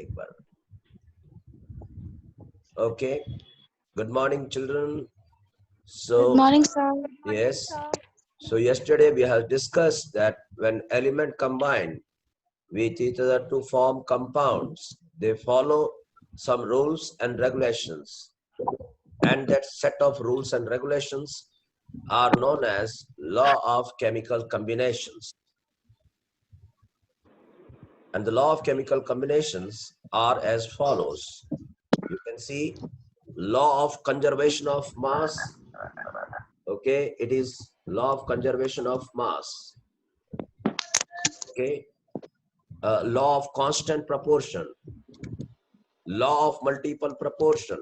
एक बार. Okay. Good morning, children. So, Good morning, sir. yes. So yesterday we have discussed that when element combine with each other to form compounds, they follow some rules and regulations. And that set of rules and regulations are known as law of chemical combinations. And the law of chemical combinations are as follows. You can see law of conservation of mass. Okay, it is law of conservation of mass. Okay, law of constant proportion, law of multiple proportion,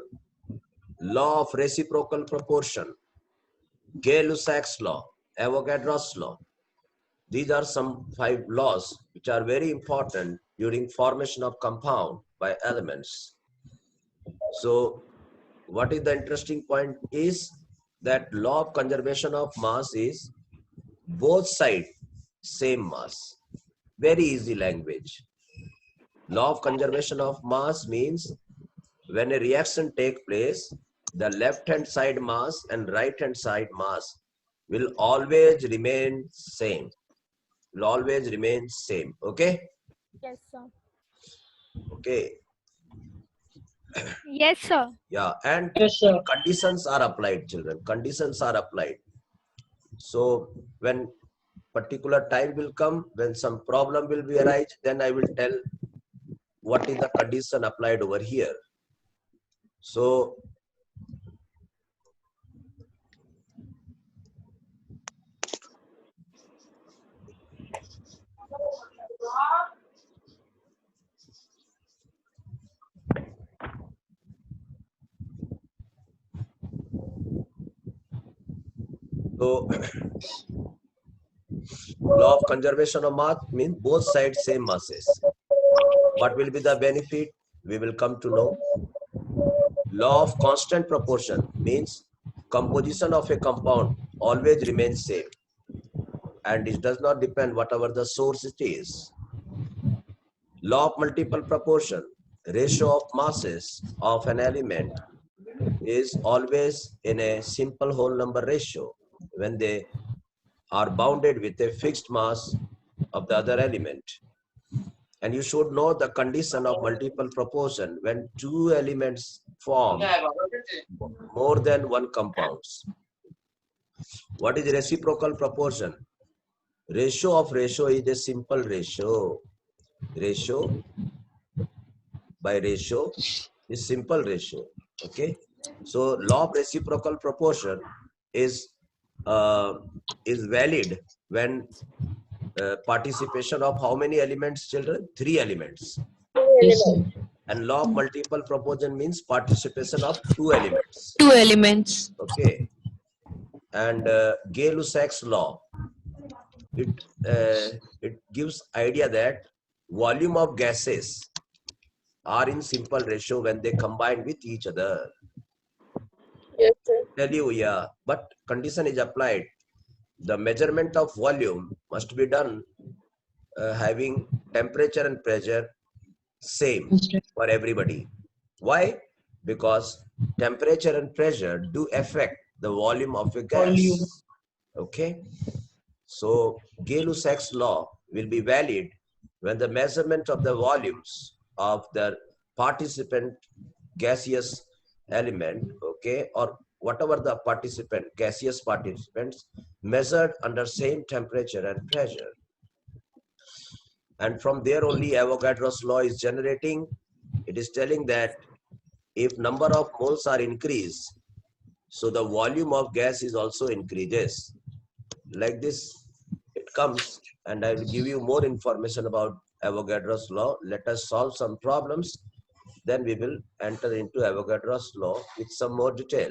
law of reciprocal proportion, Gay-Lussac's law, Avogadro's law. These are some 5 laws which are very important during formation of compound by elements. So what is the interesting point is that law of conservation of mass is both sides same mass. Very easy language. Law of conservation of mass means when a reaction takes place, the left hand side mass and right hand side mass will always remain same. Will always remain same. Okay? Yes, sir. Okay. Yes, sir. Yeah, and Yes, sir. conditions are applied, children. Conditions are applied. So when particular time will come, when some problem will be arise, then I will tell what is the condition applied over here. So law of conservation of mass means both sides same masses. What will be the benefit? We will come to know. Law of constant proportion means composition of a compound always remains same and it does not depend whatever the source it is. Law of multiple proportion, ratio of masses of an element is always in a simple whole number ratio when they are bounded with a fixed mass of the other element. And you should know the condition of multiple proportion when 2 elements form more than 1 compounds. What is reciprocal proportion? Ratio of ratio is a simple ratio. Ratio by ratio is simple ratio. Okay. So law of reciprocal proportion is valid when participation of how many elements, children? 3 elements. Yes, sir. And law of multiple proportion means participation of 2 elements. 2 elements. Okay. And Gay-Lussac's law, it gives idea that volume of gases are in simple ratio when they combine with each other. Yes, sir. Tell you, yeah, but condition is applied. The measurement of volume must be done having temperature and pressure same for everybody. Why? Because temperature and pressure do affect the volume of a gas. Volume. Okay. So Gay-Lussac's law will be valid when the measurement of the volumes of the participant gaseous element, okay, or whatever the participant, gaseous participants, measured under same temperature and pressure. And from there only Avogadro's law is generating. It is telling that if number of moles are increased, so the volume of gas is also increases. Like this, it comes, and I will give you more information about Avogadro's law. Let us solve some problems. Then we will enter into Avogadro's law with some more detail.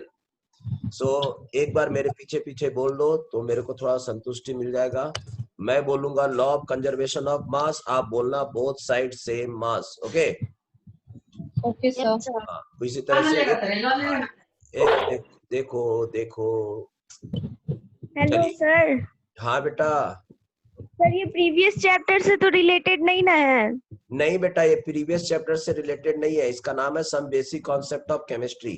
So एक बार मेरे पीछे पीछे बोल दो तो मेरे को थोड़ा संतुष्टि मिल जाएगा. मैं बोलूंगा लॉ ऑफ कंजर्वेशन ऑफ मास, आप बोलना both side same mass. Okay okay sir. इसी तरह से एक देखो देखो. Hello sir. हाँ बेटा. सर ये प्रीवियस चैप्टर से तो रिलेटेड नहीं ना है. नहीं बेटा, ये प्रीवियस चैप्टर से रिलेटेड नहीं है, इसका नाम है some basic concept of chemistry.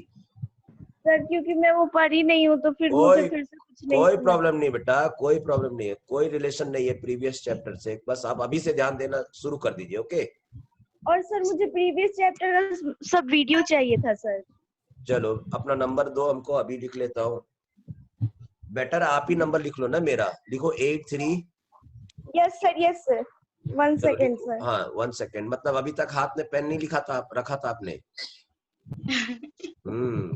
Sir क्योंकि मैं वो पढ़ी नहीं हूँ तो फिर कोई मुझे फिर से कुछ नहीं कोई समझ। प्रॉब्लम नहीं बेटा, कोई प्रॉब्लम नहीं है, कोई रिलेशन नहीं है प्रीवियस चैप्टर से, बस आप अभी से ध्यान देना शुरू कर दीजिए। ओके और सर मुझे प्रीवियस चैप्टर का सब वीडियो चाहिए था सर। चलो अपना नंबर दो हमको, अभी लिख लेता हूँ। बेटर आप ही नंबर लिख लो ना मेरा, लिखो 83। यस सर 1 चलो सेकेंड लिखो, सर। हाँ 1 सेकेंड, मतलब अभी तक हाथ में पेन नहीं लिखा था, रखा था आपने।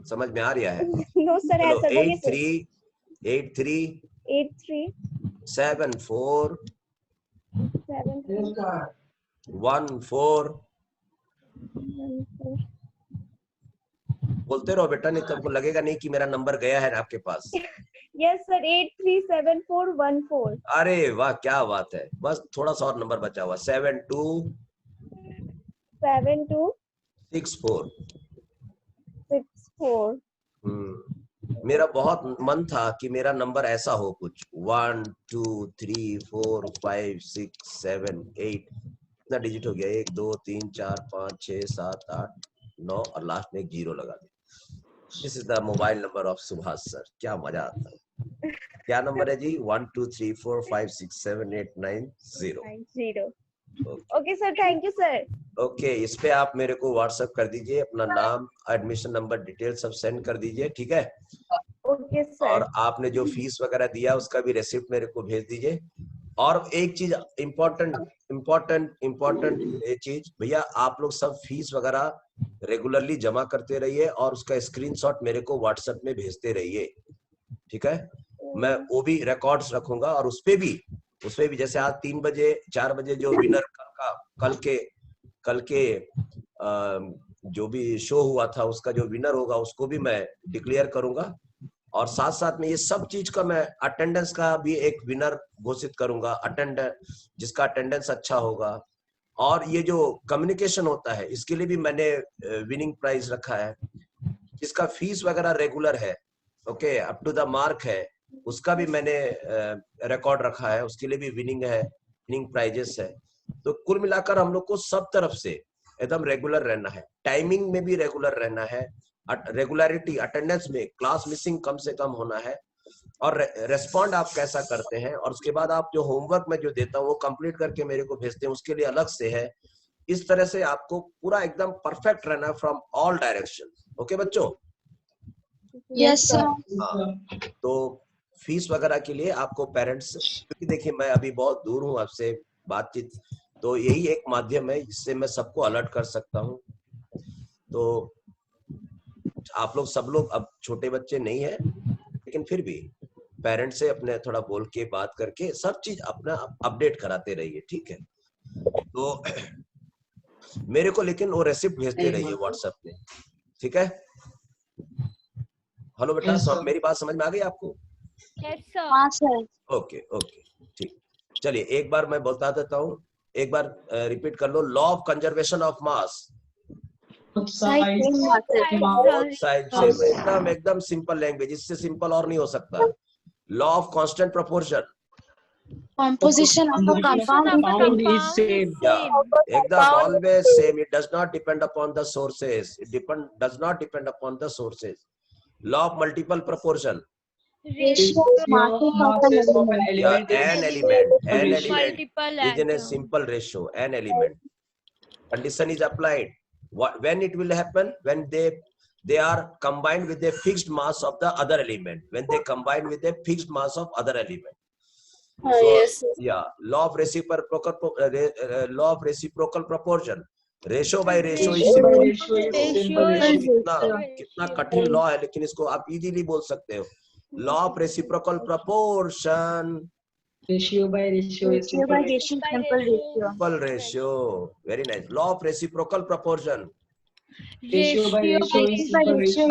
समझ में आ रहा है। नो सर चलो ऐसा बोलिए सर। 83 83 74 14। बोलते रहो बेटा, नहीं तो हमको लगेगा नहीं कि मेरा नंबर गया है आपके पास। Yes sir 837414। अरे वाह, क्या बात है, बस थोड़ा सा और नंबर बचा हुआ। 7264। 7264। मेरा बहुत मन था कि मेरा नंबर ऐसा हो कुछ 1 2 3 4 5 6 7 8, इतना डिजिट हो गया, 1 2 3 4 5 6 7 8 9 और लास्ट में एक 0 लगा दिया। This is the mobile number of Subhash sir. क्या मजा आता है। क्या नंबर है जी? 1 2 3 4 5 6 7 8 9 0। 0। Okay sir, thank you sir. Okay, इस पे आप मेरे को व्हाट्सएप कर दीजिए, अपना नाम, एडमिशन नंबर, डिटेल सब सेंड कर दीजिए, ठीक है। Okay sir. और आपने जो फीस वगैरह दिया उसका भी रिसिप्ट मेरे को भेज दीजिए। और एक चीज इम्पोर्टेंट ये चीज, भैया आप लोग सब फीस वगैरह रेगुलरली जमा करते रहिए और उसका स्क्रीनशॉट मेरे को व्हाट्सएप में भेजते रहिए, ठीक है। मैं वो भी रिकॉर्ड्स रखूंगा और उसपे भी जैसे आज 3 बजे 4 बजे जो विनर कल के जो भी शो हुआ था उसका जो विनर होगा उसको भी मैं डिक्लेयर करूंगा। और साथ साथ में ये सब चीज का मैं अटेंडेंस का भी एक विनर घोषित करूंगा, जिसका अटेंडेंस अच्छा होगा। और ये जो कम्युनिकेशन होता है इसके लिए भी मैंने विनिंग प्राइज रखा है, जिसका फीस वगैरह रेगुलर है, okay, up to the mark है, उसका भी मैंने रिकॉर्ड रखा है, उसके लिए भी विनिंग प्राइजेस है। तो कुल मिलाकर हम लोग को सब तरफ से एकदम रेगुलर रहना है, टाइमिंग में भी रेगुलर रहना है, रेगुलरिटी अटेंडेंस में क्लास मिसिंग कम से कम होना है, और रेस्पॉन्ड आप कैसा करते हैं, और उसके बाद आप जो होमवर्क में जो देता हूँ वो कंप्लीट करके मेरे को भेजते हैं, उसके लिए अलग से है। इस तरह से आपको पूरा एकदम परफेक्ट रहना है फ्रॉम ऑल डायरेक्शन। ओके बच्चों? Yes sir. हाँ, तो फीस वगैरह के लिए आपको पेरेंट्स, क्योंकि देखिए मैं अभी बहुत दूर हूँ आपसे बातचीत, तो यही एक माध्यम है जिससे मैं सबको अलर्ट कर सकता हूँ। तो आप लोग सब लोग अब छोटे बच्चे नहीं है, लेकिन फिर भी पेरेंट्स से अपने थोड़ा बोल के बात करके सब चीज अपना अपडेट कराते रहिए, ठीक है। तो मेरे को लेकिन वो रेसिप्ट भेजते रहिए व्हाट्सएप पे, ठीक है। हेलो बेटा, मेरी बात समझ में आ गई आपको? Yes sir. हाँ सर। ओके ओके ठीक। चलिए एक बार मैं बता देता हूँ, एक बार रिपीट कर लो। Law of conservation of mass, एकदम सिंपल लैंग्वेज, इससे सिंपल और नहीं हो सकता। Law of constant proportion, Composition of a compound is same. एकदम always same, it does not depend upon the sources, does not depend upon the sources. Law of multiple proportion, Ratio of masses of an element. an element Multiple is in a atom. simple ratio, an element. Condition is applied. When it will happen? When they are combined with a fixed mass of the other element. When they combine with a fixed mass of other element. So, Yes. yeah, law of reciprocal proportion. Ratio by ratio is simple. कितना कठिन law है, लेकिन इसको आप easily बोल सकते हो। Law of reciprocal proportion, Ratio by ratio is simple ratio. simple ratio, very nice. Law of reciprocal proportion, Ratio by ratio is simple ratio.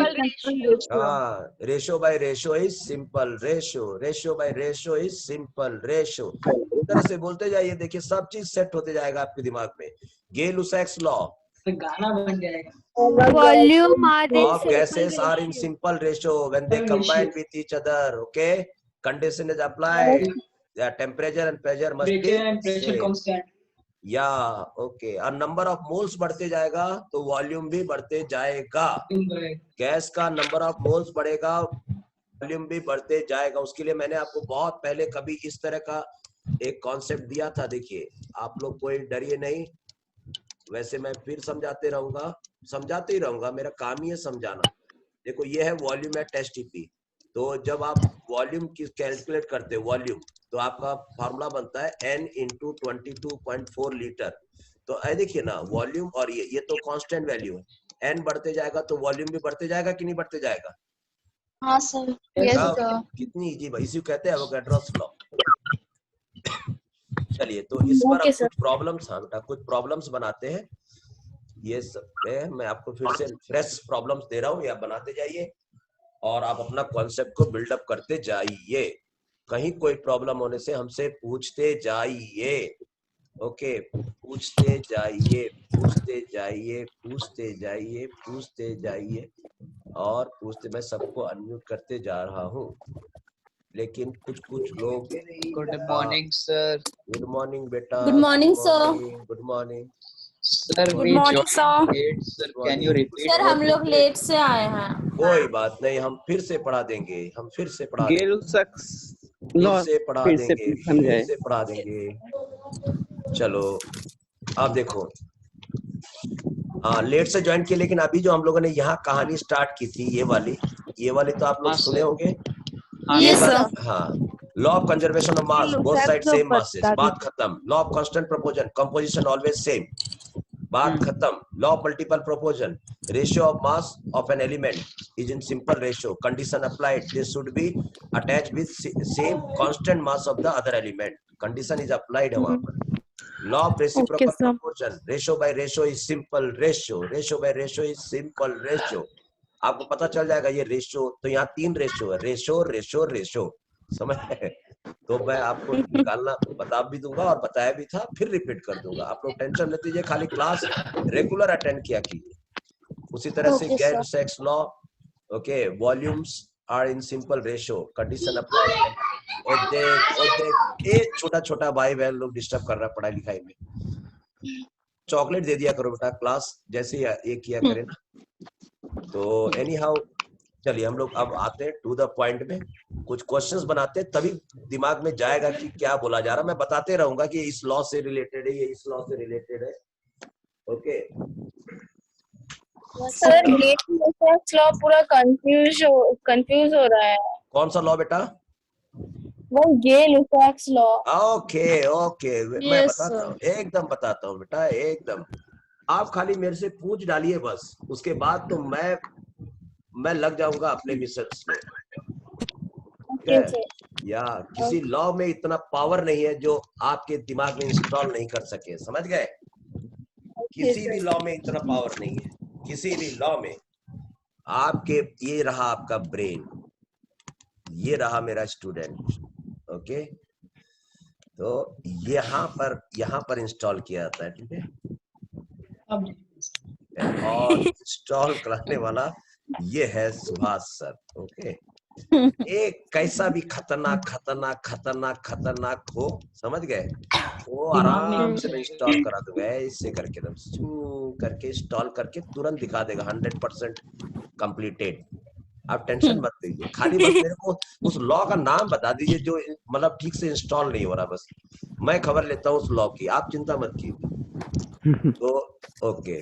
हाँ, ratio by ratio is simple ratio, ratio by ratio is simple ratio. इस तरह से बोलते जाइए, देखिए सब चीज set होते जाएगा आपके दिमाग में। Gay-Lussac's law, गाना बन जाएगा। Volume of gases are in simple ratio when they combine with each other. Okay, condition is applied. The temperature and pressure must be Pressure and pressure same. constant. या okay, और number of moles बढ़ते जाएगा तो volume भी बढ़ते जाएगा। Gas का number of moles बढ़ेगा, वॉल्यूम भी बढ़ते जाएगा। उसके लिए मैंने आपको बहुत पहले कभी इस तरह का एक कॉन्सेप्ट दिया था। देखिए आप लोग कोई डरिए नहीं, वैसे मैं फिर समझाते रहूंगा, समझाते ही रहूंगा, मेरा काम ही है समझाना। देखो ये है वॉल्यूम एट एसटीपी। तो जब आप वॉल्यूम की कैलकुलेट करते हो वॉल्यूम, तो आपका फार्मूला बनता है n इंटू 22.4 लीटर। तो ऐ देखिए ना वॉल्यूम, और ये तो कांस्टेंट वैल्यू है। n बढ़ते जाएगा तो वॉल्यूम भी बढ़ते जाएगा कि नहीं बढ़ते जाएगा? हाँ सर, यस हाँ, सर। कितनी इजी भाई, इसी को कहते हैं एवोगाड्रोस लॉ। चलिए तो इस पर ओके अब सर। कुछ प्रॉब्लम्स, हाँ बेटा कुछ प्रॉब्लम्स बनाते हैं। ये सब है, मैं आपको फिर से फ्रेश प्रॉब्लम्स दे रहा हूँ, या बनाते जाइए और आप अपना कॉन्सेप्ट को बिल्डअप करते जाइए। कहीं कोई प्रॉब्लम होने से हमसे पूछते जाइए। ओके, पूछते जाइए, पूछते जाइए, पूछते जाइए, पूछते जाइए और पूछते। मैं सबको अनम्यूट करते जा रहा हूँ, लेकिन कुछ कुछ लोग। Good morning, sir. Good morning बेटा। Good morning, sir. Good morning. Sir, Good we morning, joined sir. late. Sir, can you repeat sir what हम we लोग did? लेट से आए हैं। कोई बात नहीं, हम फिर से पढ़ा देंगे, हम फिर से पढ़ा देंगे, गेल सक्स फिर से पढ़ा फिर से देंगे, फिर समझाए। से पढ़ा देंगे। चलो अब देखो, हाँ लेट से ज्वाइन किया, लेकिन अभी जो हम लोगों ने यहाँ कहानी स्टार्ट की थी, ये वाली तो आप लोग हाँ, सुने सर। होंगे। हाँ, Yes, sir. sir. हाँ, law of conservation of mass, both side Lusac same law masses, बता बात खत्म। Law of constant proportion, composition always same, बात खत्म। Law of multiple proportion, ratio of mass of an element is in simple ratio, condition applied, this should be attached with same constant mass of the other element, condition is applied है वहां पर। Law of reciprocal Okay, sir. Proportion, ratio by ratio is simple ratio, ratio by ratio is simple ratio. आपको पता चल जाएगा ये ratio, तो यहाँ 3 रेशियो है, रेशियो रेशियो रेशियो, समझ गए? तो मैं आपको निकालना बता भी दूंगा और बताया भी था, फिर रिपीट कर दूंगा। आप लोग टेंशन मत लीजिए, खाली क्लास रेगुलर अटेंड किया कीजिए। उसी तरह से Okay, गैर sir. सेक्स law, okay, volumes are in simple ratio, condition applied. और देख ये छोटा छोटा भाई बहन लोग डिस्टर्ब कर रहा है पढ़ाई लिखाई में। चॉकलेट दे दिया करो बेटा, क्लास जैसे ये किया करे ना। तो एनी हाउ, चलिए हम लोग अब आते हैं टू द पॉइंट में। कुछ क्वेश्चंस बनाते हैं, तभी दिमाग में जाएगा कि क्या बोला जा रहा। मैं बताते रहूंगा कि इस लॉ से रिलेटेड है, ये इस लॉ से रिलेटेड है। ओके, सर गेट लॉ पूरा कंफ्यूज हो रहा है। कौन सा लॉ बेटा? वो गेल-लुसाक्स लॉ। ओके ओके, मैं Yes, बताता sir. हूँ, एकदम बताता हूँ बेटा, एकदम। आप खाली मेरे से पूछ डालिए बस, उसके बाद तो मैं लग जाऊंगा अपने मिशंस में। Okay, sir. या किसी लॉ में इतना पावर नहीं है जो आपके दिमाग में इंस्टॉल नहीं कर सके, समझ गए? किसी भी लॉ में इतना पावर नहीं है, किसी भी लॉ में। आपके ये रहा आपका ब्रेन, ये रहा मेरा स्टूडेंट। ओके, तो यहाँ पर इंस्टॉल किया जाता है, ठीक है? और इंस्टॉल कराने वाला ये है सुभाष सर। ओके, एक कैसा भी खतरनाक हो, समझ गए? वो आराम से मैं इंस्टॉल करा दूंगा, ऐसे करके एकदम करके इंस्टॉल करके तुरंत दिखा देगा 100% कंप्लीटेड। आप टेंशन मत लीजिए, खाली बस मेरे को उस लॉ का नाम बता दीजिए जो मतलब ठीक से इंस्टॉल नहीं हो रहा, बस मैं खबर लेता हूँ उस लॉ की, आप चिंता मत कीजिए। तो ओके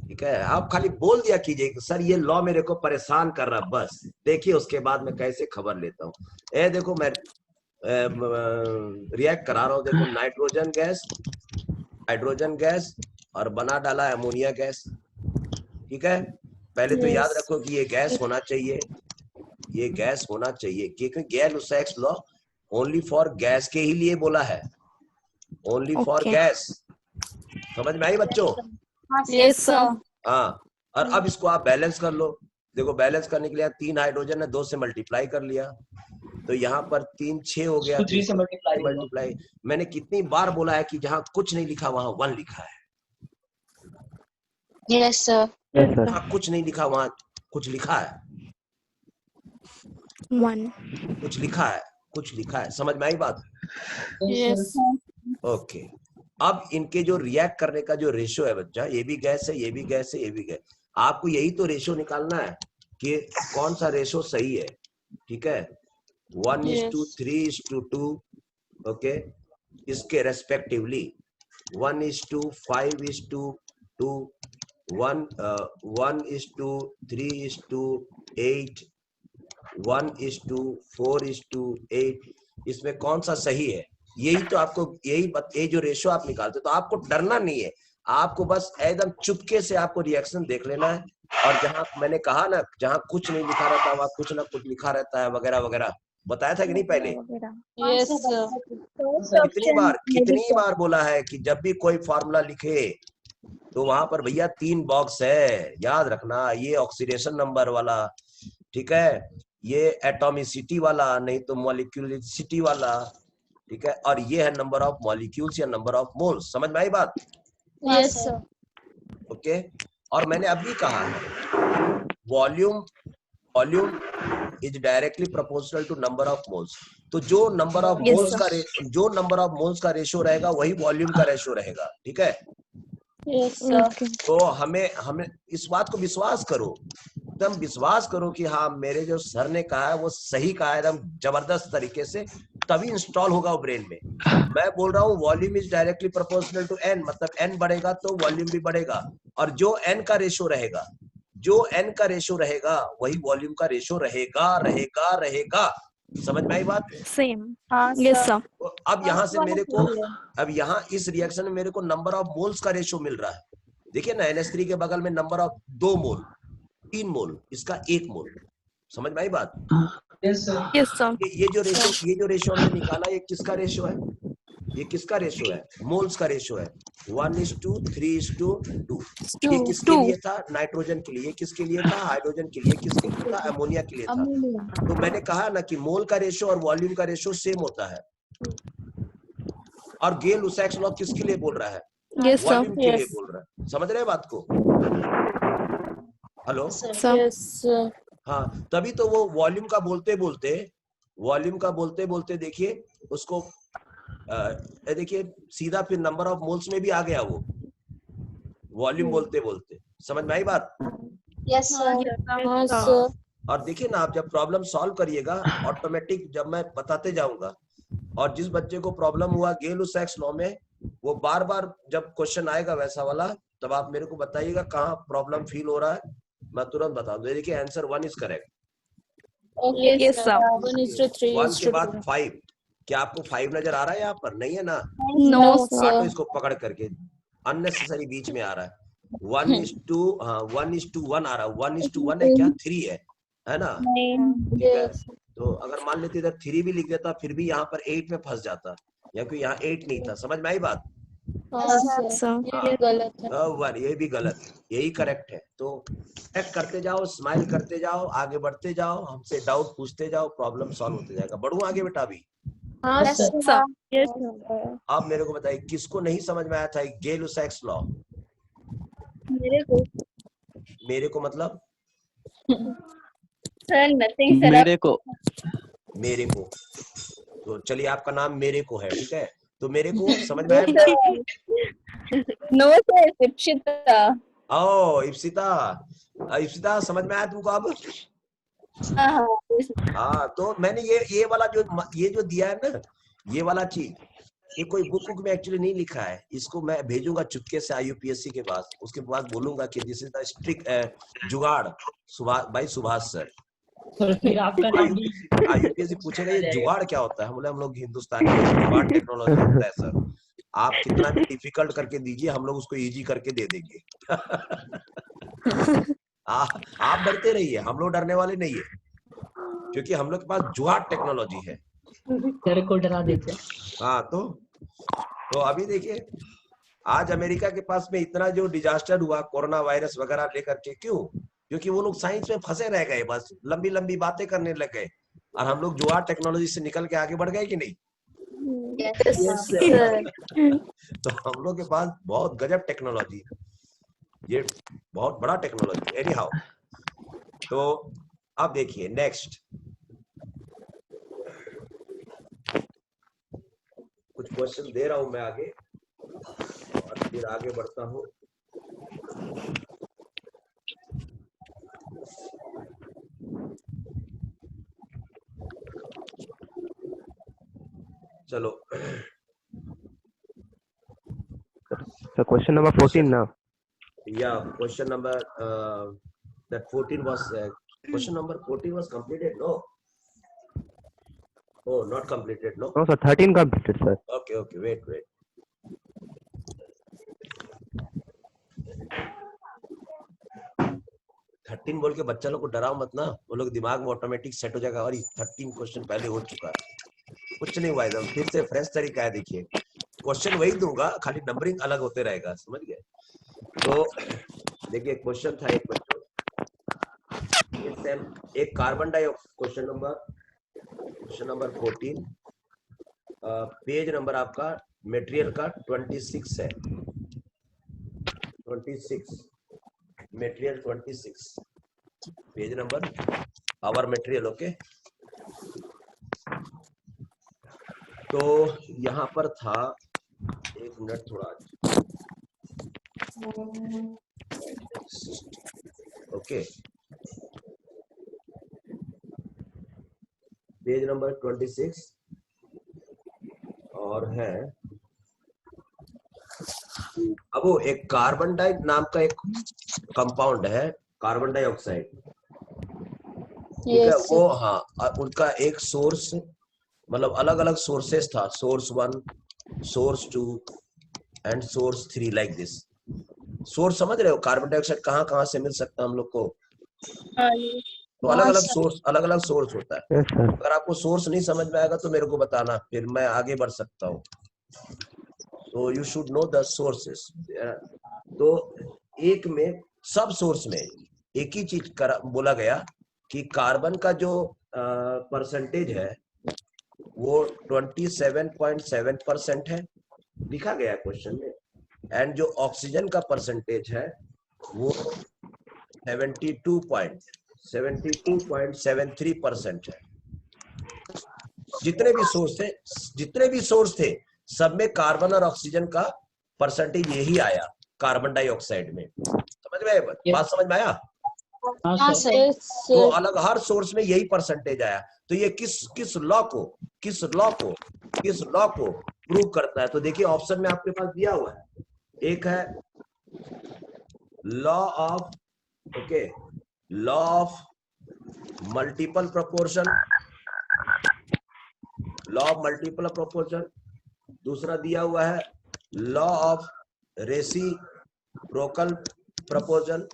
ठीक है, आप खाली बोल दिया कीजिए कि सर ये लॉ मेरे को परेशान कर रहा, बस देखिए उसके बाद मैं कैसे खबर लेता हूँ। देखो मैं रिएक्ट करा रहा हूँ, देखो हाइड्रोजन गैस और बना डाला अमोनिया गैस, ठीक है? पहले तो याद रखो कि ये गैस होना चाहिए, ये गैस होना चाहिए, क्योंकि गेल-लुसाक्स लॉ ओनली फॉर गैस के ही लिए बोला है, ओनली फॉर गैस। समझ में आई बच्चों? Yes, sir. हाँ, और अब इसको आप बैलेंस कर लो। देखो बैलेंस करने के लिए 3 हाइड्रोजन है, 2 से मल्टीप्लाई कर लिया, तो यहाँ पर 3 6 हो गया, 3 से मल्टीप्लाई। मैंने कितनी बार बोला है कि जहाँ कुछ नहीं लिखा वहां 1 लिखा है। Yes, sir. जहाँ कुछ नहीं लिखा वहां कुछ लिखा है, 1. कुछ लिखा है, कुछ लिखा है। समझ में आई बात? Yes. ओके अब इनके जो रिएक्ट करने का जो रेशियो है बच्चा, ये भी गैस है, ये भी गैस है, ये भी गैस। आपको यही तो रेशियो निकालना है कि कौन सा रेशियो सही है। ठीक है, 1:3:2 ओके, इसके रेस्पेक्टिवली 1:5:2 1:3:8 1:4:8 इसमें कौन सा सही है, यही तो आपको ये जो रेशियो आप निकालते तो आपको डरना नहीं है, आपको बस एकदम चुपके से आपको रिएक्शन देख लेना है। और जहां मैंने कहा ना, जहां कुछ नहीं लिखा रहता वहां कुछ ना कुछ लिखा रहता है वगैरह वगैरह, बताया था कि नहीं पहले? Yes, sir. कितनी बार बोला है कि जब भी कोई फॉर्मूला लिखे तो वहां पर भैया 3 बॉक्स है, याद रखना। ये ऑक्सीडेशन नंबर वाला, ठीक है, ये एटॉमिसिटी वाला, नहीं तो मॉलिक्यूलिसिटी वाला, ठीक है, और ये है नंबर ऑफ मॉलिक्यूल्स या नंबर ऑफ मोल्स। समझ में आई बात? Yes, sir. ओके और मैंने अभी कहा है volume is directly proportional to number of moles. तो जो नंबर ऑफ Yes, मोल्स का रेशियो रहेगा वही वॉल्यूम का रेशियो रहेगा। ठीक है, Yes, sir. तो हमें इस बात को विश्वास करो, एकदम विश्वास करो कि हाँ मेरे जो सर ने कहा है वो सही कहा है, एकदम जबरदस्त तरीके से, तभी इंस्टॉल होगा वो ब्रेन में। मैं बोल रहा हूँ volume is directly proportional to N, मतलब एन बढ़ेगा तो वॉल्यूम भी बढ़ेगा, और जो एन का रेशियो रहेगा वही वॉल्यूम का रेशियो रहेगा। समझ में आई बात? सेम। Yes, sir. तो अब यहाँ से अब यहाँ इस रिएक्शन में मेरे को नंबर ऑफ मोल्स का रेशियो मिल रहा है। देखिए ना, NH3 के बगल में नंबर ऑफ 2 मोल, 3 मोल, इसका 1 मोल। समझ में आई बात? Yes, sir. ये जो रेशियो हमने निकाला, ये किसका रेशियो है? ये किसका रेशियो है? मोल्स का रेशियो है 1:3:2। ये किसके लिए था? नाइट्रोजन के लिए। किसके लिए था? हाइड्रोजन के लिए। किसके लिए था? अमोनिया के लिए था। तो मैंने कहा ना कि मोल का रेशियो और वॉल्यूम का रेशियो सेम होता है। और गे-लुसैक्स लॉ किसके लिए बोल रहा है? Yes, sir. वॉल्यूम के लिए बोल रहा है। समझ रहे हैं बात को? Hello, Yes, sir. हाँ, तभी तो वो वॉल्यूम का बोलते बोलते देखिए उसको देखिए सीधा फिर नंबर ऑफ मोल्स में भी आ गया वो, वॉल्यूम बोलते बोलते। समझ में आई बात? Yes, sir. Yes, sir. और देखिए ना, आप जब प्रॉब्लम सॉल्व करिएगा ऑटोमेटिक, जब मैं बताते जाऊंगा, और जिस बच्चे को प्रॉब्लम हुआ गे-लुसैक्स लॉ में, वो बार बार जब क्वेश्चन आएगा वैसा वाला, तब आप मेरे को बताइएगा कहाँ प्रॉब्लम फील हो रहा है, मैं तुरंत बता दूं। देखिए answer 1 is correct. Yes, sir. 1:3 1 के बाद 5, क्या आपको 5 नजर आ रहा है? यहाँ पर नहीं है ना? No, काटो sir. इसको पकड़ करके, अननेसेसरी बीच में आ रहा है। 1:1 आ रहा है। 1:1 है क्या? 3 है ना? ठीक है, तो अगर मान लेते इधर 3 भी लिख देता फिर भी यहाँ पर 8 में फंस जाता, या क्योंकि यहाँ 8 नहीं था। समझ में आई बात? ये गलत है। 1 ये भी गलत है, यही करेक्ट है। तो चेक करते जाओ, स्माइल करते जाओ, आगे बढ़ते जाओ, हमसे डाउट पूछते जाओ, प्रॉब्लम सॉल्व होते जाएगा। बढ़ू आगे बेटा अभी। हाँ, sir. आप मेरे को बताइए किसको नहीं समझ में आया था गे-लुसैक्स लॉ? मेरे को मतलब सर नथिंग सर। मेरे को तो चलिए, आपका नाम मेरे को है, ठीक है, तो मेरे को समझ में आया? No sir, Ipsita. ओ इप्सिता समझ में आया तुमको अब? हाँ, तो मैंने ये वाला जो दिया है ना, ये वाला चीज, ये कोई बुक में एक्चुअली नहीं लिखा है। इसको मैं भेजूंगा चुपके से IUPAC के पास, उसके बाद बोलूंगा कि दिस इज द स्ट्रिक्ट जुगाड़ सुभाष सर। फिर आपका IUPAC पूछेगा ये जुगाड़ क्या होता है? हम लोग हिंदुस्तानी जुगाड़ टेक्नोलॉजी होता है सर। आप कितना भी डिफिकल्ट करके दीजिए, हम लोग उसको इजी करके दे देंगे। आप डरते रहिए, हम लोग डरने वाले नहीं है, क्योंकि हम लोग के पास जुगाड़ टेक्नोलॉजी है। तेरे को डरा देते। हाँ, तो अभी देखिए, आज अमेरिका के पास में इतना जो डिजास्टर हुआ कोरोना वायरस वगैरह लेकर के, क्यों? क्योंकि वो लोग साइंस में फंसे रह गए, बस लंबी लंबी बातें करने लग गए, और हम लोग जुगाड़ टेक्नोलॉजी से निकल के आगे बढ़ गए कि नहीं? Yes, sir. तो हम लोग के पास बहुत गजब टेक्नोलॉजी, ये बहुत बड़ा टेक्नोलॉजी। एनी हाउ, तो अब देखिए नेक्स्ट, कुछ क्वेश्चन दे रहा हूं मैं आगे और फिर आगे बढ़ता हूं। चलो So question number 14 now. yeah, question number that 14 was question number 14 was completed, no? Oh, not completed, no? No, sir, 13 completed, sir. Okay, wait. 13 बोल के बच्चा लोग को डराओ मत ना, वो लोग दिमाग में ऑटोमेटिक सेट हो जाएगा और 13 क्वेश्चन पहले हो चुका है। कुछ नहीं हुआ, एकदम फिर से फ्रेश तरीका है। देखिए क्वेश्चन वही दूंगा, खाली नंबरिंग अलग होते रहेगा, समझ गए? तो देखिए क्वेश्चन था एक बच्चों, एक carbon dioxide, question number 14, page number आपका मटेरियल का 26 है, 26 material 26 page number our material. Okay, तो यहाँ पर था, एक मिनट थोड़ा, ओके, पेज नंबर 26 और है अब वो एक कार्बन डाई नाम का एक कंपाउंड है, कार्बन डाइऑक्साइड, ठीक है? वो हाँ, उनका एक सोर्स, मतलब अलग अलग सोर्सेस था, source 1, source 2 and source 3, like this. Source समझ रहे हो, कार्बन डाइऑक्साइड कहाँ कहाँ से मिल सकता है हम लोग को? तो अलग अलग सोर्स होता है। Yes, sir. अगर आपको सोर्स नहीं समझ में आएगा तो मेरे को बताना, फिर मैं आगे बढ़ सकता हूँ। तो you should know the sources. तो एक में, सब सोर्स में एक ही चीज बोला गया कि कार्बन का जो परसेंटेज है वो 27.7% है, लिखा गया है क्वेश्चन में, एंड जो ऑक्सीजन का परसेंटेज है वो 72.73% है। जितने भी सोर्स थे सब में कार्बन और ऑक्सीजन का परसेंटेज यही आया कार्बन डाइऑक्साइड में। समझ में आया? बात समझ में आया? हाँ सर। तो अलग हर सोर्स में यही परसेंटेज आया। तो ये किस लॉ को प्रूव करता है? तो देखिए ऑप्शन में आपके पास दिया हुआ है, एक है law of, okay, law of multiple proportion, दूसरा दिया हुआ है लॉ ऑफ रेसिप्रोकल प्रोपोर्शन,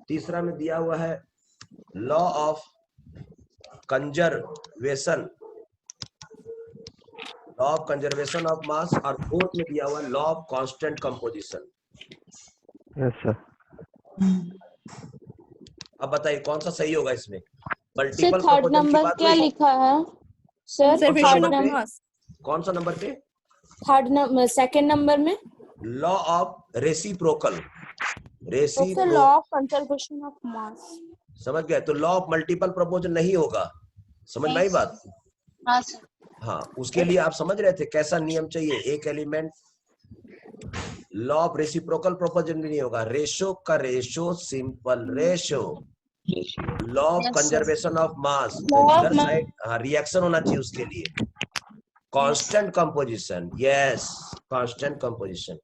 तीसरा में दिया हुआ है लॉ ऑफ कंजर्वेशन ऑफ मास, और फोर्थ में दिया हुआ है law of constant composition. Yes, sir. अब बताइए कौन सा सही होगा इसमें? सर मल्टीपल थर्ड प्रोपोर्शन की नंबर बात क्या हुई। लिखा है सर? कौन सा नंबर पे? थर्ड नंबर, सेकंड नंबर में law of reciprocal, sir law of conservation of मास। समझ गए? तो लॉ ऑफ मल्टीपल प्रोपोर्शन नहीं होगा। समझ में आई बात? हाँ सर। हाँ, उसके लिए आप समझ रहे थे कैसा नियम चाहिए? एक element, law of reciprocal proportion भी नहीं होगा, रेशो का ratio, simple ratio, law of conservation of मास, इधर साइड रिएक्शन होना चाहिए उसके लिए, constant composition, yes constant composition,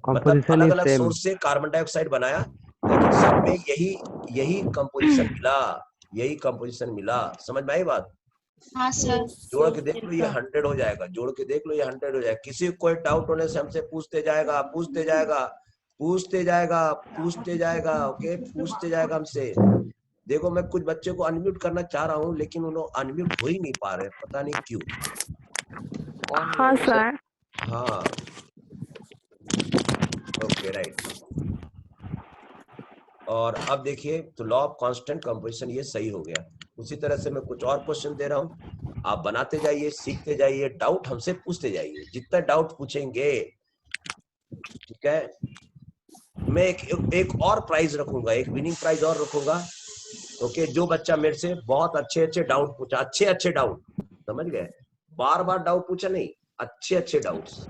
मतलब Composition अलग is अलग same. सोर्स से कार्बन डाइऑक्साइड बनाया, लेकिन सब में यही कंपोजिशन मिला। समझ में आई बात? हाँ सर। जोड़ के देख लो, ये 100 हो जाएगा। जोड़ के देख लो, ये 100 हो जाएगा। किसी को कोई डाउट होने से हमसे पूछते जाएगा, ओके, पूछते जाएगा हमसे। देखो मैं कुछ बच्चे को अनम्यूट करना चाह रहा हूँ, लेकिन वो लोग अनम्यूट हो ही नहीं पा रहे, पता नहीं क्यों। हाँ सर। हाँ, ओके, राइट। और अब देखिए, तो लॉ ऑफ कांस्टेंट कंपोजिशन ये सही हो गया। उसी तरह से मैं कुछ और क्वेश्चन दे रहा हूँ, आप बनाते जाइए, सीखते जाइए, डाउट हमसे पूछते जाइए, जितना डाउट पूछेंगे, ठीक है? मैं एक और प्राइज रखूंगा, एक विनिंग प्राइज और रखूंगा, ओके? जो बच्चा मेरे से बहुत अच्छे डाउट पूछा, अच्छे डाउट, समझ गए? बार बार डाउट पूछा नहीं, अच्छे अच्छे डाउट्स,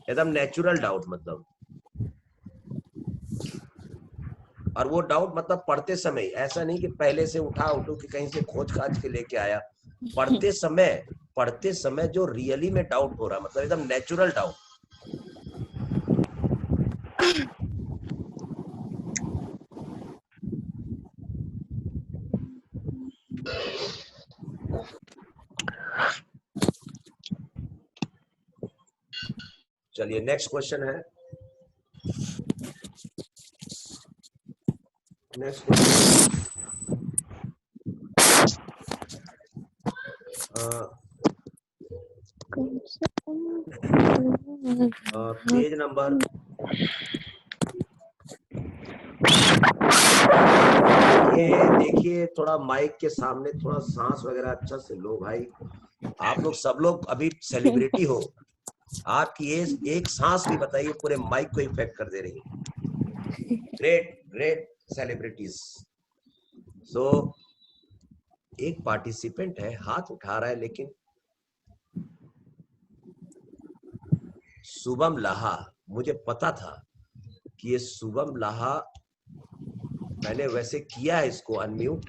एकदम नेचुरल डाउट मतलब, और वो डाउट मतलब पढ़ते समय, ऐसा नहीं कि पहले से उठा उठो कि कहीं से खोज खाज के लेके आया, पढ़ते समय जो रियली में डाउट हो रहा, मतलब एकदम नेचुरल डाउट। चलिए नेक्स्ट क्वेश्चन है, नेक्स्ट क्वेश्चन पेज नंबर, ये देखिए थोड़ा माइक के सामने थोड़ा सांस वगैरह अच्छा से लो भाई, आप लोग सब लोग अभी सेलिब्रिटी हो, आपकी एक सांस भी बताइए पूरे माइक को इफेक्ट कर दे रही है। Great great celebrities. सो एक पार्टिसिपेंट है हाथ उठा रहा है, लेकिन शुभम लाहा, मुझे पता था कि ये शुभम लाहा, मैंने वैसे किया है इसको अनम्यूट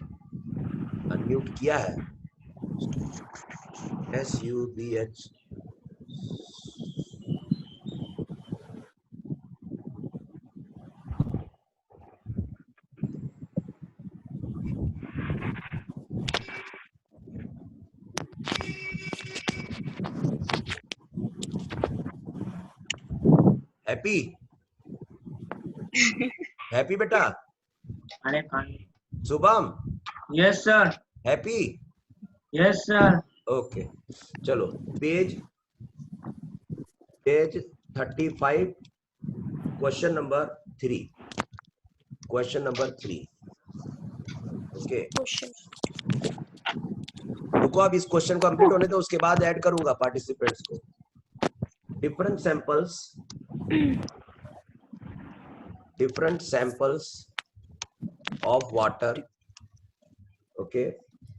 किया है, SUBH। हैप्पी हैप्पी बेटा, अरे Shubham, yes sir, happy, yes sir. Okay चलो पेज 35, क्वेश्चन नंबर 3, ओके। रुको अब इस क्वेश्चन को कंप्लीट होने दो, उसके बाद ऐड करूंगा पार्टिसिपेंट्स को। Different samples of water, okay.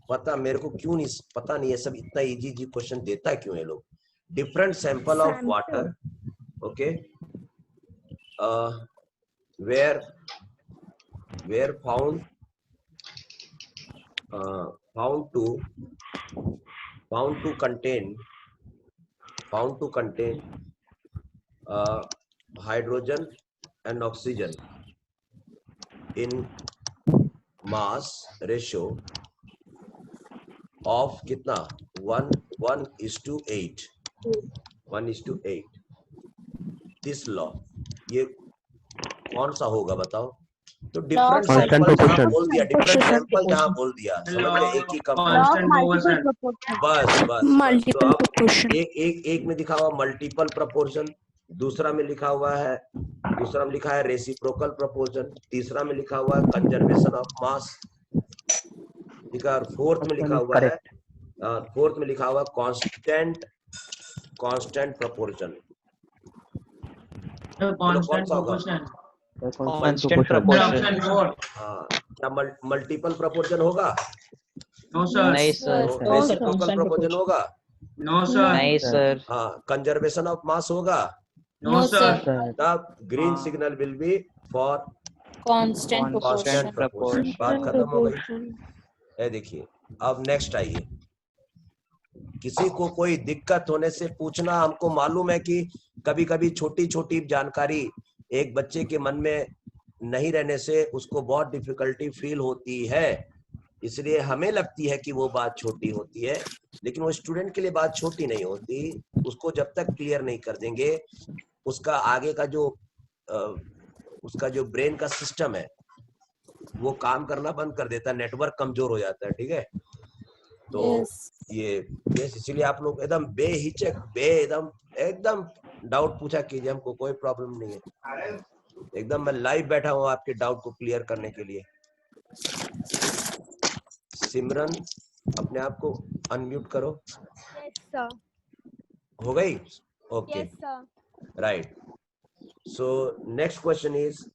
पता मेरे को क्यों नहीं पता नहीं, ये सब इतना इजी क्वेश्चन देता है क्यों ये लोग। Different sample of water, okay, where found to contain hydrogen and oxygen in mass ratio of कितना 1:8। दिस लॉ, ये कौन सा होगा बताओ। तो डिफरेंट Constant सैंपल जहाँ proportion। बोल दिया, डिफरेंट सैंपल जहाँ बोल दिया, समझ रहे, एक ही कंपाउंड, बस तो अब एक में दिखा हुआ मल्टीपल प्रोपोर्शन, दूसरा में लिखा हुआ है रेसिप्रोकल प्रोपोर्शन, तीसरा में लिखा हुआ है कंजर्वेशन ऑफ मास, ठीक है, और फोर्थ में लिखा हुआ है कांस्टेंट प्रोपोर्शन। कौन सा होगा? Constant proportion. हाँ, क्या मल्टीपल प्रोपोर्शन होगा? नहीं सर, रेसिप्रोकल प्रोपोर्शन होगा? नहीं सर, हाँ, कंजर्वेशन ऑफ मास होगा? तब green signal will be for Constant constant proportion. proportion. बात खत्म हो गई। ये देखिए अब नेक्स्ट आइए, किसी को कोई दिक्कत होने से पूछना। हमको मालूम है कि कभी कभी छोटी छोटी जानकारी एक बच्चे के मन में नहीं रहने से उसको बहुत डिफिकल्टी फील होती है, इसलिए हमें लगती है कि वो बात छोटी होती है, लेकिन वो स्टूडेंट के लिए बात छोटी नहीं होती। उसको जब तक क्लियर नहीं कर देंगे, उसका आगे का उसका जो ब्रेन का सिस्टम है वो काम करना बंद कर देता है, नेटवर्क कमजोर हो जाता है, ठीक है। तो ये इसीलिए आप लोग एकदम बेहिचक एकदम डाउट पूछा कीजिए, हमको कोई प्रॉब्लम नहीं है, एकदम मैं लाइव बैठा हूँ आपके डाउट को क्लियर करने के लिए। सिमरन अपने आप को अनम्यूट करो। हो गई? Okay, right. So next question is,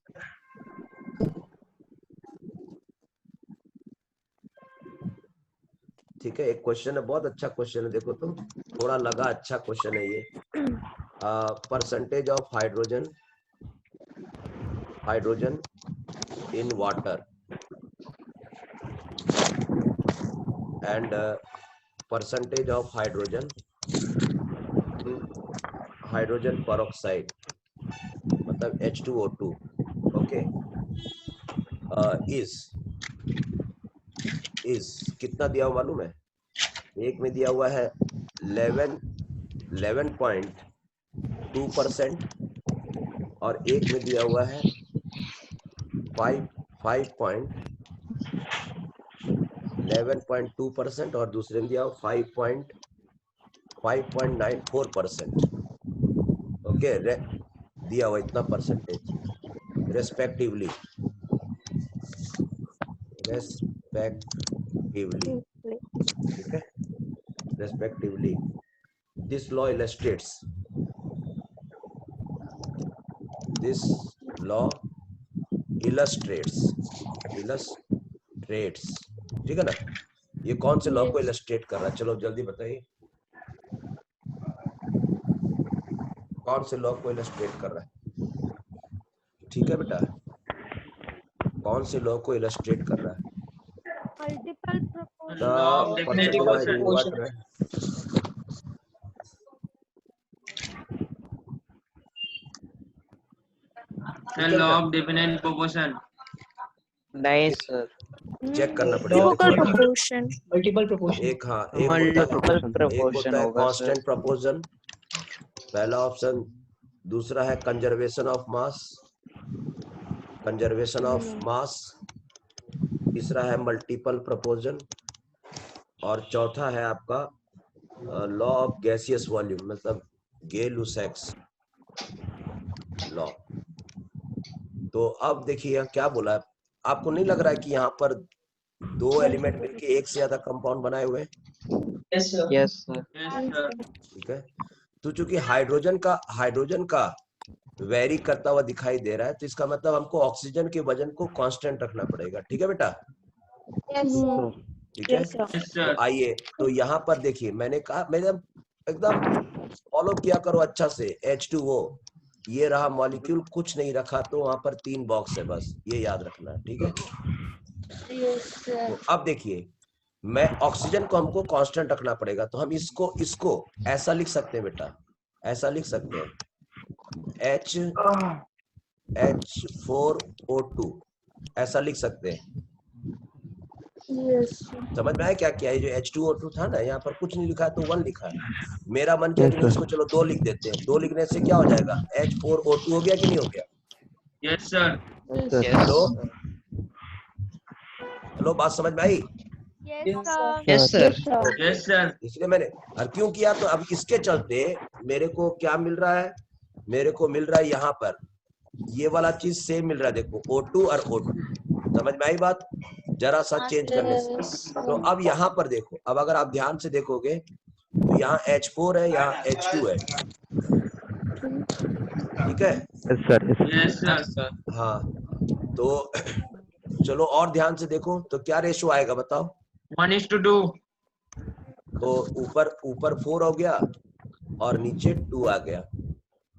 ठीक है, एक क्वेश्चन है, बहुत अच्छा क्वेश्चन है, देखो तो थोड़ा लगा अच्छा क्वेश्चन है ये। Percentage of hydrogen in water and percentage of hydrogen peroxide मतलब H2O2 ओके इज कितना दिया हुआ मालूम है? एक में दिया हुआ है 11.2% और एक में दिया हुआ है 11.2% और दूसरे में दिया हुआ 5.94%। ओके दिया हुआ इतना परसेंटेज रेस्पेक्टिवली ठीक है रेस्पेक्टिवली। दिस लॉ illustrates ठीक है ना? ये कौन से लॉ को इलस्ट्रेट कर रहा है? चलो जल्दी बताइए कौन से लॉ को इलस्ट्रेट कर रहा है? ठीक है बेटा, कौन से लॉ को इलस्ट्रेट कर रहा है? Multiple The Law of definite percentage of proportion. water. The law of definite proportion. Nice, sir. Check करना पड़ेगा। proportion. Multiple proportion. एक हाँ एक Multiple होता proportion है होगा, sir. कांस्टेंट प्रोपोर्शन, पहला ऑप्शन। दूसरा है कंजर्वेशन ऑफ मास, तीसरा है मल्टीपल प्रोपोर्शन और चौथा है आपका लॉ ऑफ गैसियस वॉल्यूम मतलब गे-लुसैक्स लॉ। तो अब देखिए क्या बोला है, आपको नहीं लग रहा है कि यहाँ पर दो एलिमेंट मिलके एक से ज्यादा कंपाउंड बनाए हुए हैं? Yes sir. Yes, sir. Yes, sir. ठीक है, तो चूंकि हाइड्रोजन का वेरी करता हुआ दिखाई दे रहा है तो इसका मतलब हमको ऑक्सीजन के वजन को कांस्टेंट रखना पड़ेगा। ठीक है बेटा? ठीक है। Yes, तो sir. आइए तो यहाँ पर देखिए मैंने कहा एकदम फॉलो किया करो अच्छा से। H2O ये रहा मॉलिक्यूल, कुछ नहीं रखा तो वहां पर 3 बॉक्स है बस, ये याद रखना। ठीक है। तो अब देखिए मैं ऑक्सीजन को हमको कांस्टेंट रखना पड़ेगा तो हम इसको ऐसा लिख सकते हैं बेटा, ऐसा लिख सकते हैं H4O2 ऐसा लिख सकते हैं। समझ में आया क्या किया? ये जो H2O2 था ना यहाँ पर कुछ नहीं लिखा है तो 1 लिखा है। मेरा मन किया कि नहीं इसको चलो 2 लिख देते हैं। 2 लिखने से क्या हो जाएगा? H4O2 हो गया कि नहीं हो गया? Yes, sir. हेलो बात समझ में आई? Yes, sir. Yes, sir. इसलिए मैंने और क्यों किया तो अब इसके चलते मेरे को क्या मिल रहा है? मेरे को मिल रहा है यहाँ पर ये वाला चीज सेम मिल रहा है। देखो O2 और O2 समझ में आई बात? जरा सा चेंज करने से। तो अब यहाँ पर देखो, अब अगर आप ध्यान से देखोगे तो यहाँ H4 है, यहाँ H2 है। ठीक है? Yes, sir. हाँ तो चलो और ध्यान से देखो तो क्या रेशो आएगा बताओ? 1:2. तो ऊपर 4 हो गया और नीचे 2 आ गया।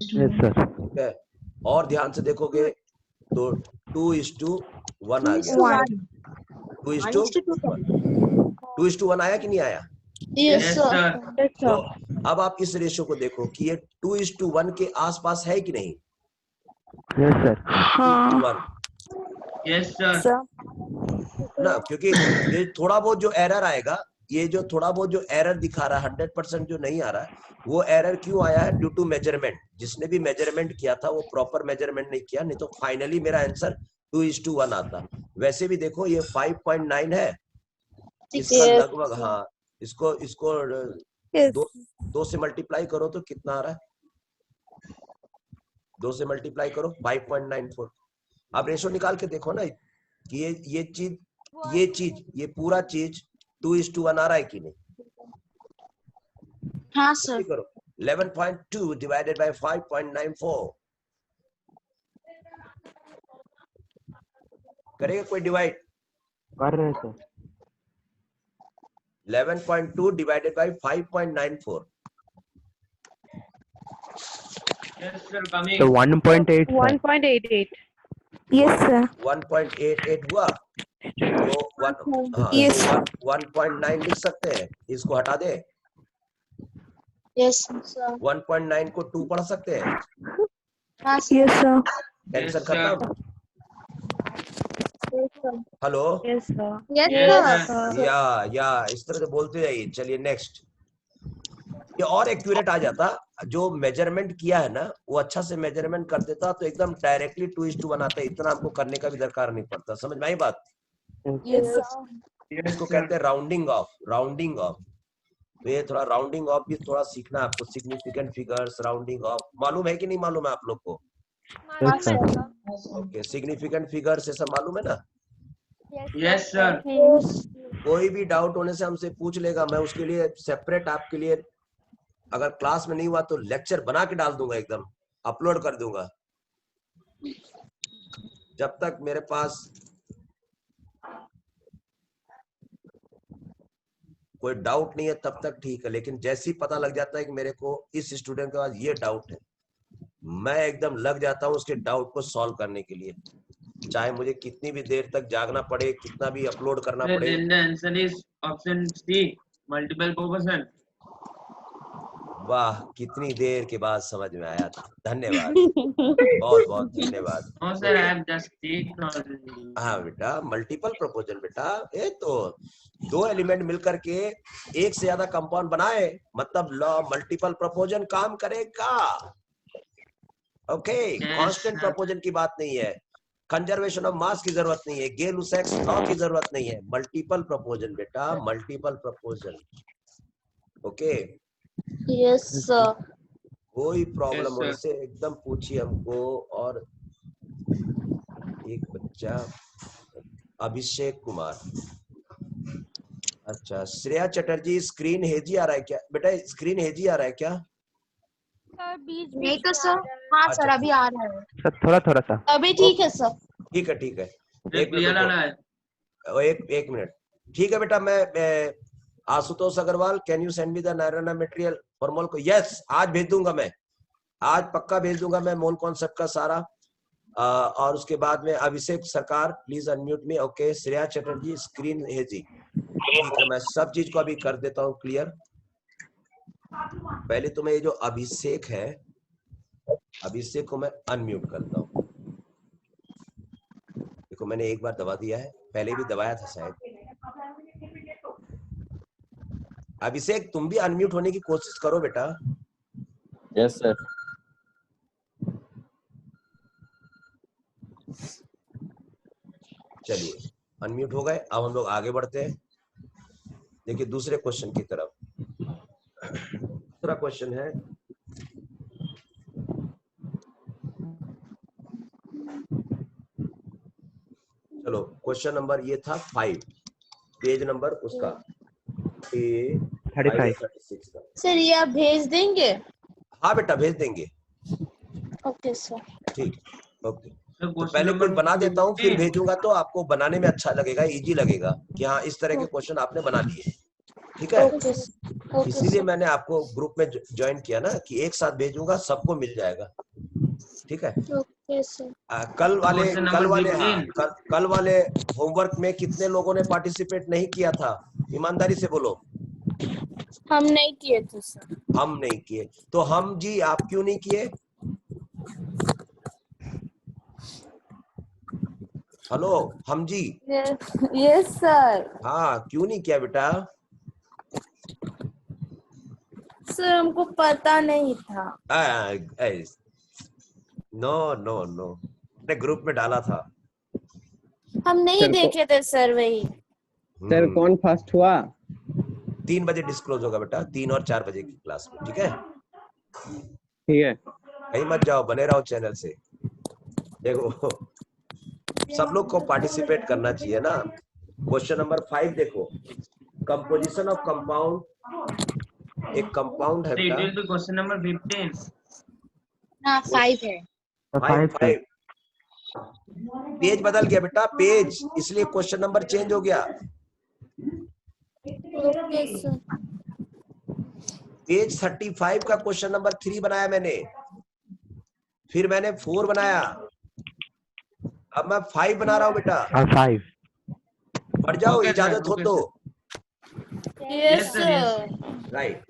ठीक है, और ध्यान से देखोगे तो 2:1 आ गया। 2:1 आया कि नहीं आया? Yes, sir. तो अब आप इस रेशो को देखो कि ये 2:1 के आसपास है कि नहीं? Yes, sir. ना, क्योंकि ये थोड़ा बहुत जो एरर आएगा, ये जो थोड़ा बहुत जो एरर दिखा रहा है 100% जो नहीं आ रहा है, वो एरर क्यों आया है? Due to measurement. जिसने भी मेजरमेंट किया था वो प्रॉपर मेजरमेंट नहीं किया, नहीं तो फाइनली मेरा आंसर 2:1 आता। वैसे भी देखो ये 5.9 है, इसका लगभग हाँ इसको 2 से मल्टीप्लाई करो तो कितना आ रहा है? 2 से मल्टीप्लाई करो 5.94। अब रेशो निकाल के देखो ना कि ये पूरा चीज 2:1 आ रहा है कि नहीं? हाँ सर। करो 11.2 डिवाइडेड बाय 5.94 करेगा कोई डिवाइड? कर रहे हैं sir. 11.2 divided by 5.94 Yes, sir. Coming. So 1.8 sir. 1.88. Yes, sir. 1.88 हुआ तो Yes. 1.9 लिख सकते हैं, इसको हटा दे। Yes, sir. 1.9 को 2 पढ़ सकते हैं, Yes, sir. Tension Yes, sir. खत्म। Hello, Yes, sir. Yes, Yes, sir. sir. या इस तरह से बोलते जाइए। चलिए नेक्स्ट, ये और एक्यूरेट आ जाता, जो मेजरमेंट किया है ना वो अच्छा से मेजरमेंट कर देता तो एकदम डायरेक्टली 2:2 बनाता, इतना हमको करने का भी दरकार नहीं पड़ता। समझ में आई बात? Yes, sir. इसको कहते हैं राउंडिंग ऑफ। राउंडिंग ऑफ, तो ये थोड़ा राउंडिंग ऑफ भी थोड़ा सीखना है आपको। सिग्निफिकेंट फिगर्स, राउंडिंग ऑफ मालूम है कि नहीं मालूम है आप लोग को? Yes sir. Okay, significant figures ये सब मालूम है ना? Yes, sir. कोई भी डाउट होने से हमसे पूछ लेगा, मैं उसके लिए सेपरेट आपके लिए, अगर क्लास में नहीं हुआ तो लेक्चर बना के डाल दूंगा, एकदम अपलोड कर दूंगा। जब तक मेरे पास कोई डाउट नहीं है तब तक ठीक है, लेकिन जैसे ही पता लग जाता है कि मेरे को इस स्टूडेंट के पास ये डाउट है, मैं एकदम लग जाता हूँ उसके डाउट को सॉल्व करने के लिए, चाहे मुझे कितनी भी देर तक जागना पड़े, कितना भी अपलोड करना Sir, पड़े। then the answer is option C, multiple proportion. वाह, कितनी देर के बाद समझ में आया था, धन्यवाद, बहुत बहुत धन्यवाद। No, sir, I have just checked already. हाँ बेटा, मल्टीपल प्रोपोजन बेटा, ये तो दो एलिमेंट मिलकर के एक से ज्यादा कंपाउंड बनाए, मतलब लॉ मल्टीपल प्रोपोजन काम करेगा। ओके, कांस्टेंट प्रोपोजन की बात नहीं है, कंजर्वेशन ऑफ मास की जरूरत नहीं है, गे-लुसैक्स लॉ की जरूरत नहीं है, मल्टीपल प्रोपोजन बेटा, multiple proportion. Okay, Yes, sir. कोई प्रॉब्लम Yes, होने sir. से एकदम पूछिए हमको। और एक बच्चा अभिषेक कुमार, अच्छा श्रेया चटर्जी, स्क्रीन हेजी आ रहा है क्या बेटा? स्क्रीन हेजी आ रहा है क्या? सर बीच नहीं तो सर, हाँ सर अच्छा, अभी आ रहा है। सर थोड़ा सा। अभी ठीक है सर। ठीक है ठीक है, Sir, एक clear आ रहा है? मिनट, एक मिनट, ठीक है बेटा। मैं Ashutosh Agrawal, can you send me the नायराना मटेरियल फॉर मोल को? यस, आज भेज दूंगा मैं, आज पक्का भेज दूंगा मैं मोल कॉन्सेप्ट का सारा। और उसके बाद में अभिषेक सरकार please unmute me. Okay, Shreya Chatterjee screen hazy, ठीक है, मैं सब चीज को अभी कर देता हूँ क्लियर। पहले तो मैं ये जो अभिषेक है, अभिषेक को मैं अनम्यूट करता हूँ। देखो मैंने एक बार दबा दिया है, पहले भी दबाया था शायद। अभिषेक तुम भी अनम्यूट होने की कोशिश करो बेटा। Yes sir. चलिए अनम्यूट हो गए, अब हम लोग आगे बढ़ते हैं। देखिए दूसरे क्वेश्चन की तरफ। दूसरा क्वेश्चन है, चलो क्वेश्चन नंबर ये था 5, पेज नंबर उसका 36 का। सर ये आप भेज देंगे? हाँ बेटा भेज देंगे, ओके सर। ठीक, ओके। Sir, तो question पहले number कुछ बना देता हूँ, फिर 15. भेजूंगा तो आपको बनाने में अच्छा लगेगा, इजी लगेगा कि हाँ इस तरह के क्वेश्चन आपने बना लिए, ठीक है। Okay sir. इसीलिए मैंने आपको ग्रुप में ज्वाइन किया ना, कि एक साथ भेजूंगा, सबको मिल जाएगा, ठीक है। Okay sir. कल वाले Question number 15. कल वाले होमवर्क में कितने लोगों ने पार्टिसिपेट नहीं किया था? ईमानदारी से बोलो। हम नहीं किए थे सर। हम नहीं किए, तो हम जी आप क्यों नहीं किए? हेलो हम जी, Yes, sir. हाँ क्यों नहीं किया बेटा? सर हमको पता नहीं था। नो नो नो, मैंने ग्रुप में डाला था। हम नहीं सर, देखे थे सर वही। सर कौन फर्स्ट हुआ? 3 बजे डिस्क्लोज होगा बेटा, 3 और 4 बजे की क्लास में, ठीक है। ठीक है। कहीं मत जाओ, बने रहो चैनल से। देखो सब लोग को पार्टिसिपेट करना चाहिए ना। क्वेश्चन नंबर 5 देखो, कंपोजिशन ऑफ कंपाउंड। एक कंपाउंड है Sir, it बेटा, will be question number 15. हाँ 5 है। 5 पेज बदल गया बेटा, पेज, इसलिए क्वेश्चन नंबर चेंज हो गया। Okay sir. पेज 35 का क्वेश्चन नंबर 3 बनाया मैंने, फिर मैंने 4 बनाया, अब मैं 5 बना रहा हूं बेटा। 5. बढ़ जाओ, Okay, sir. इजाजत हो Okay, तो। Yes, sir, yes. sir. Right.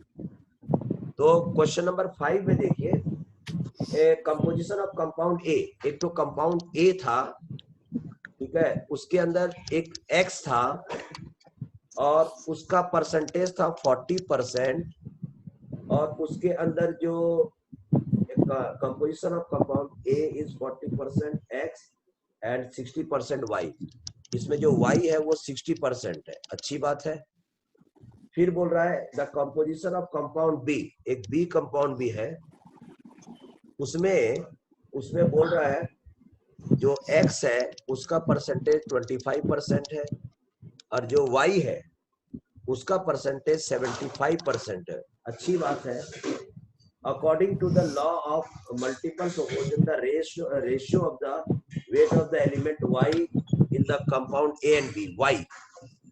तो क्वेश्चन नंबर 5 में देखिए, कंपोजिशन ऑफ कंपाउंड ए। एक तो कंपाउंड ए था, ठीक है, उसके अंदर एक एक्स था और उसका परसेंटेज था 40%, और उसके अंदर जो composition of compound A is 40% X and 60% Y. इसमें जो वाई है वो 60% है, अच्छी बात है। फिर बोल रहा है the composition of compound B, एक बी कंपाउंड भी है, उसमें बोल रहा है जो एक्स है उसका परसेंटेज 25% है और जो वाई है उसका परसेंटेज 75% है, अच्छी बात है। According to the law of multiple proportion the ratio of the weight of the element Y in the compound A and B, Y,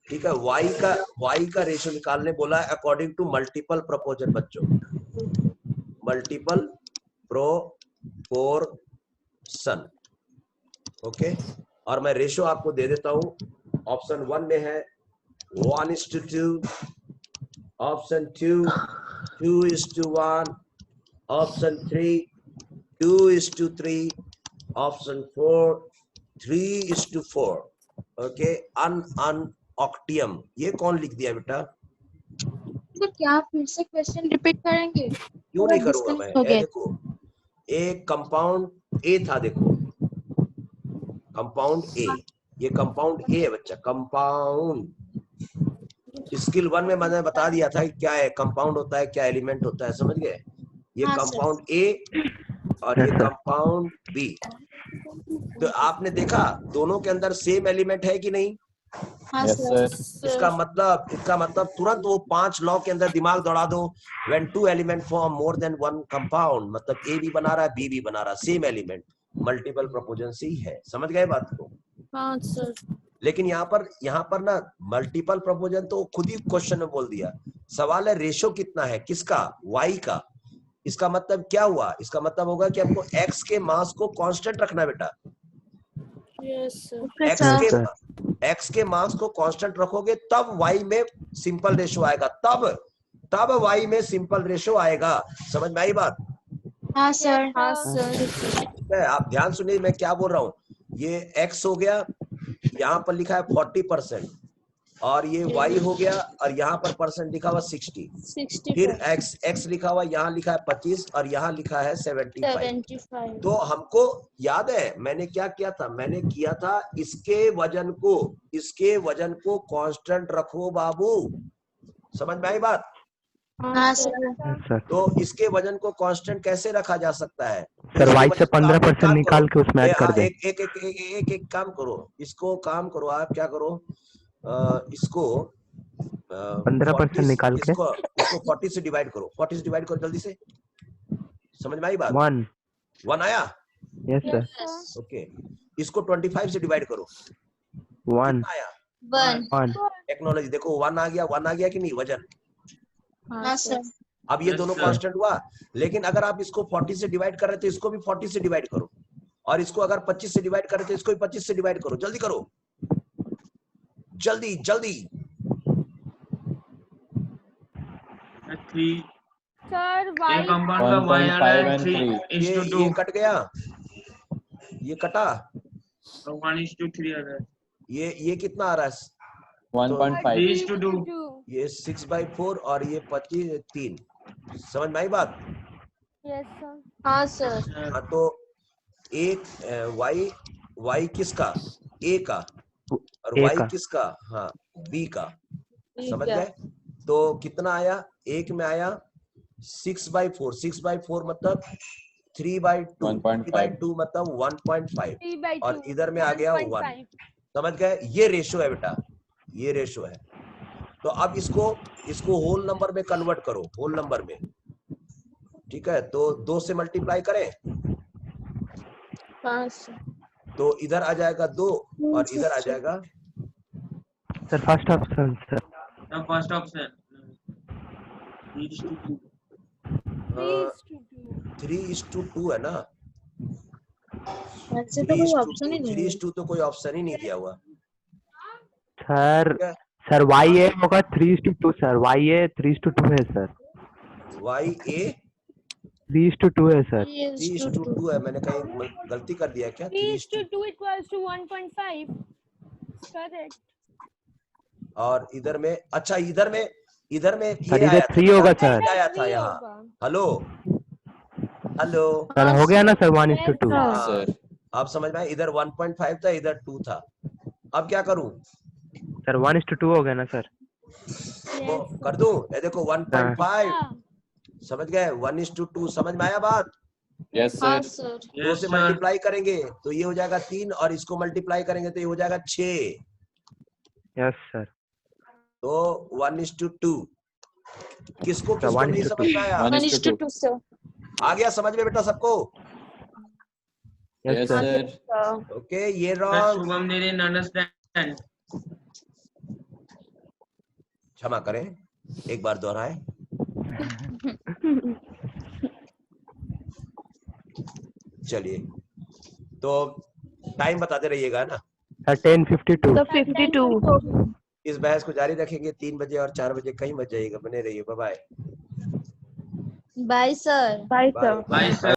ठीक है, वाई का रेशियो निकालने बोला है अकॉर्डिंग टू मल्टीपल प्रोपोर्शन बच्चों, मल्टीपल प्रोपोर्शन, ओके। और मैं ratio आपको दे देता हूं। ऑप्शन 1 में है 1:2, ऑप्शन 2 2:1, ऑप्शन 3 2:3, ऑप्शन 4 3:4, ओके। ऑक्टियम, ये कौन लिख दिया बेटा? तो क्या आप फिर से क्वेश्चन रिपीट करेंगे? क्यों नहीं करूंगा मैं? देखो, एक कंपाउंड ए था, देखो कंपाउंड ए, ये कंपाउंड ए है बच्चा, कंपाउंड। स्किल 1 में मैंने बता दिया था कि क्या है कंपाउंड होता है, क्या एलिमेंट होता है, समझ गए? ये कंपाउंड ए और ये कंपाउंड बी। तो आपने देखा दोनों के अंदर सेम एलिमेंट है कि नहीं? Yes, sir. इसका मतलब तुरंत वो 5 लॉ के अंदर दिमाग दौड़ा दो। When two element form more than one compound, मतलब ए भी बना रहा है, बी भी बना रहा है, सेम एलिमेंट, मल्टीपल प्रोपोर्शन से ही है, समझ गए बात को? हाँ सर। लेकिन यहाँ पर ना मल्टीपल प्रोपोर्शन तो खुद ही क्वेश्चन में बोल दिया। सवाल है रेशो कितना है, किसका? वाई का। इसका मतलब क्या हुआ? इसका मतलब होगा कि आपको एक्स के मास को कांस्टेंट रखना है बेटा। एक्स के मास को कांस्टेंट रखोगे तब वाई में सिंपल रेशो आएगा, तब वाई में सिंपल रेशो आएगा, समझ में आई बात? हाँ सर। हाँ सर। आप ध्यान सुनिए मैं क्या बोल रहा हूँ। ये एक्स हो गया, यहाँ पर लिखा है 40%, और ये वाई हो गया और यहाँ पर परसेंट लिखा हुआ 60, फिर एक्स लिखा हुआ, यहाँ लिखा है 25 और यहाँ लिखा है 75। तो हमको याद है मैंने क्या किया था? मैंने किया था इसके वजन को कांस्टेंट रखो बाबू, समझ में आई बात? हाँ सर। तो इसके वजन को कांस्टेंट कैसे रखा जा सकता है? सर वाई से 15% निकाल के उसमें ऐड कर दे। एक काम करो, इसको काम करो, आप क्या करो, इसको 15% निकाल के इसको 40 से डिवाइड करो, 40 से डिवाइड करो जल्दी से, समझ में आई बात? 1 आया? Yes sir. ओके, इसको 25 से डिवाइड करो, 1 आया? 1 टेक्नोलॉजी देखो, 1 आ गया कि नहीं वजन? हाँ सर। अब ये दोनों कांस्टेंट हुआ, लेकिन अगर आप इसको 40 से डिवाइड कर रहे थे, इसको भी 40 से डिवाइड करो, और इसको अगर 25 से डिवाइड कर रहे थे, इसको भी 25 से डिवाइड करो, जल्दी करो, जल्दी। 3 सर एक कंपाउंड का वाई आ रहा है 3:2, ये कट गया, ये कटा, 1:3 आ रहा है, ये कितना आ रहा है? 1.5. 3:2, ये 6/4 और ये 25 3, समझ में आई बात? Yes sir. हाँ सर। हाँ, तो एक वाई किसका? ए का, और A वाई का। किसका? हाँ, बी का, समझ गए? तो कितना आया? एक में आया 6/4, 6/4 मतलब 3/2, 1.5. 3/2 मतलब 1.5, 3/2 और इधर में आ गया 1, 1.5। समझ गए? ये रेशो है बेटा, ये रेशो है। तो अब इसको होल नंबर में कन्वर्ट करो, होल नंबर में, ठीक है? तो 2 से मल्टीप्लाई करें तो इधर आ जाएगा 2 और इधर आ जाएगा sir first option sir. First option 3:2, 3:2 है ना? ऐसे तो कोई ऑप्शन ही नहीं है। 3:2 तो कोई ऑप्शन ही नहीं दिया हुआ। सर ठीक है? सर YA होगा 3:2 सर, YA 3:2 है सर, YA 3:2 है सर। 3:2 है। मैंने कहीं गलती कर दिया क्या? 3:2 equals to 1.5. Correct. और इधर में, अच्छा इधर में सर ये इधर आया 3 होगा था, सर। क्या आया था यहाँ? हेलो हेलो, सर हो गया ना सर 1:2। हाँ, सर आप समझ में आया? इधर 1.5 था, इधर 2 था। अब क्या करूं? सर 1:2 हो गया ना सर। वो कर दूं? ये देखो 1.5, समझ गए? 1:2 समझ में आया बात? यस हाँ सर सर। 2 से मल्टीप्लाई करेंगे तो ये हो जाएगा 3, और इसको मल्टीप्लाई करेंगे तो ये हो जाएगा 6। Yes sir. तो 1:2 किसको सर, किसको नहीं 1:2 समझ में आया? 1:2 सर। आ गया समझ में बेटा सबको? Yes yes sir. Sir okay, ये Sir, wrong. Shubham didn't understand. क्षमा करें, एक बार दोहराए। चलिए, तो टाइम बताते रहिएगा ना। सर 10:52। तो 52। इस बहस को जारी रखेंगे 3 बजे और 4 बजे, कहीं मत जाइएगा, बने रहिए। Bye bye. Bye sir. Bye bye sir. Bye, sir.